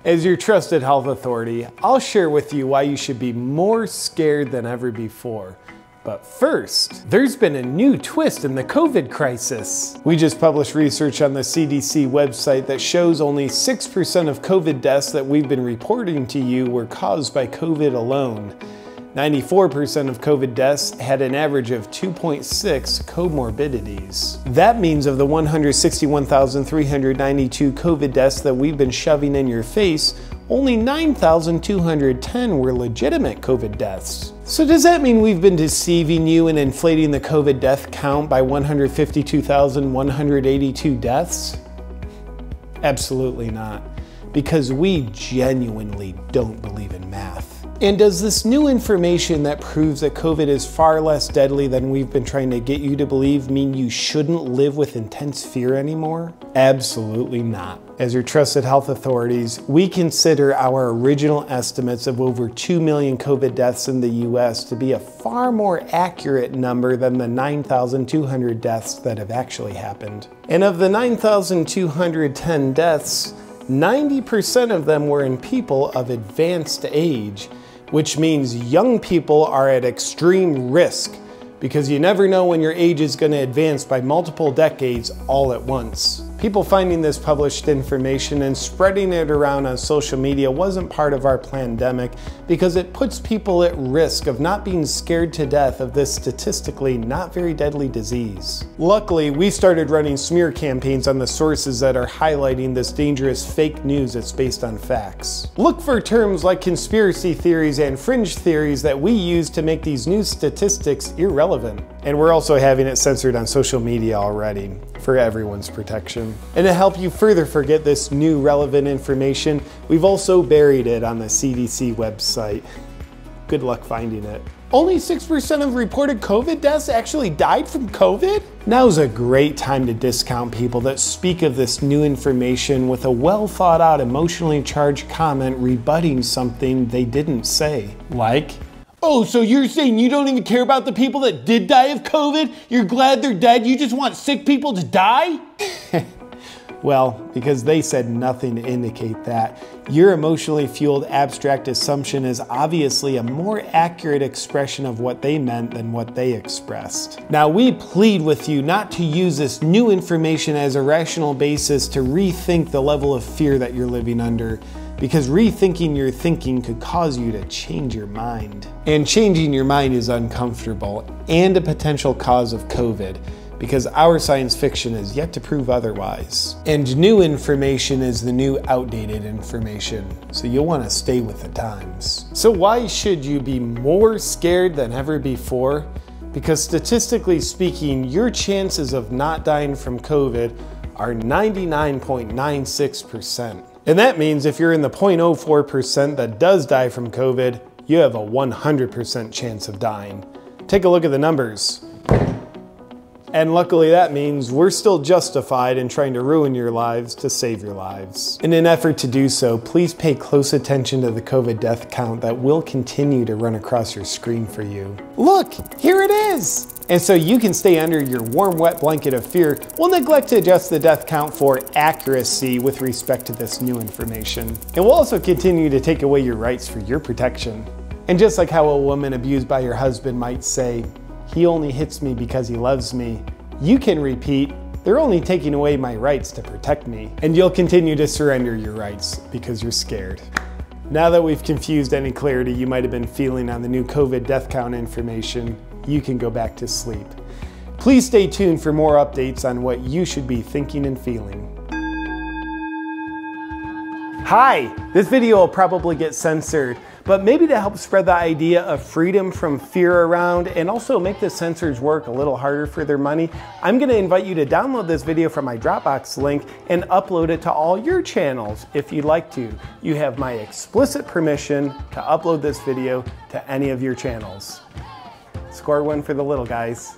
As your trusted health authority, I'll share with you why you should be more scared than ever before. But first, there's been a new twist in the COVID crisis. We just published research on the CDC website that shows only 6% of COVID deaths that we've been reporting to you were caused by COVID alone. 94% of COVID deaths had an average of 2.6 comorbidities. That means of the 161,392 COVID deaths that we've been shoving in your face, only 9,210 were legitimate COVID deaths. So does that mean we've been deceiving you and inflating the COVID death count by 152,182 deaths? Absolutely not, because we genuinely don't believe in math. And does this new information that proves that COVID is far less deadly than we've been trying to get you to believe mean you shouldn't live with intense fear anymore? Absolutely not. As your trusted health authorities, we consider our original estimates of over 2 million COVID deaths in the US to be a far more accurate number than the 9,200 deaths that have actually happened. And of the 9,210 deaths, 90% of them were in people of advanced age, which means young people are at extreme risk because you never know when your age is going to advance by multiple decades all at once. People finding this published information and spreading it around on social media wasn't part of our pandemic because it puts people at risk of not being scared to death of this statistically not very deadly disease. Luckily, we started running smear campaigns on the sources that are highlighting this dangerous fake news that's based on facts. Look for terms like conspiracy theories and fringe theories that we use to make these news statistics irrelevant. And we're also having it censored on social media already, for everyone's protection. And to help you further forget this new relevant information, we've also buried it on the CDC website. Good luck finding it. Only 6% of reported COVID deaths actually died from COVID? Now's a great time to discount people that speak of this new information with a well thought out, emotionally charged comment rebutting something they didn't say. Like, oh, so you're saying you don't even care about the people that did die of COVID? You're glad they're dead? You just want sick people to die? Well, because they said nothing to indicate that. Your emotionally fueled abstract assumption is obviously a more accurate expression of what they meant than what they expressed. Now, we plead with you not to use this new information as a rational basis to rethink the level of fear that you're living under, because rethinking your thinking could cause you to change your mind. And changing your mind is uncomfortable and a potential cause of COVID, because our science fiction is yet to prove otherwise. And new information is the new outdated information, so you'll want to stay with the times. So why should you be more scared than ever before? Because statistically speaking, your chances of not dying from COVID are 99.96%. And that means if you're in the 0.04% that does die from COVID, you have a 100% chance of dying. Take a look at the numbers. And luckily that means we're still justified in trying to ruin your lives to save your lives. In an effort to do so, please pay close attention to the COVID death count that will continue to run across your screen for you. Look, here it is! And so you can stay under your warm, wet blanket of fear, we'll neglect to adjust the death count for accuracy with respect to this new information. And we'll also continue to take away your rights for your protection. And just like how a woman abused by her husband might say, "He only hits me because he loves me," you can repeat, "They're only taking away my rights to protect me." And you'll continue to surrender your rights because you're scared. Now that we've confused any clarity you might have been feeling on the new COVID death count information, you can go back to sleep. Please stay tuned for more updates on what you should be thinking and feeling. Hi, this video will probably get censored, but maybe to help spread the idea of freedom from fear around and also make the censors work a little harder for their money, I'm going to invite you to download this video from my Dropbox link and upload it to all your channels if you'd like to. You have my explicit permission to upload this video to any of your channels. Score one for the little guys.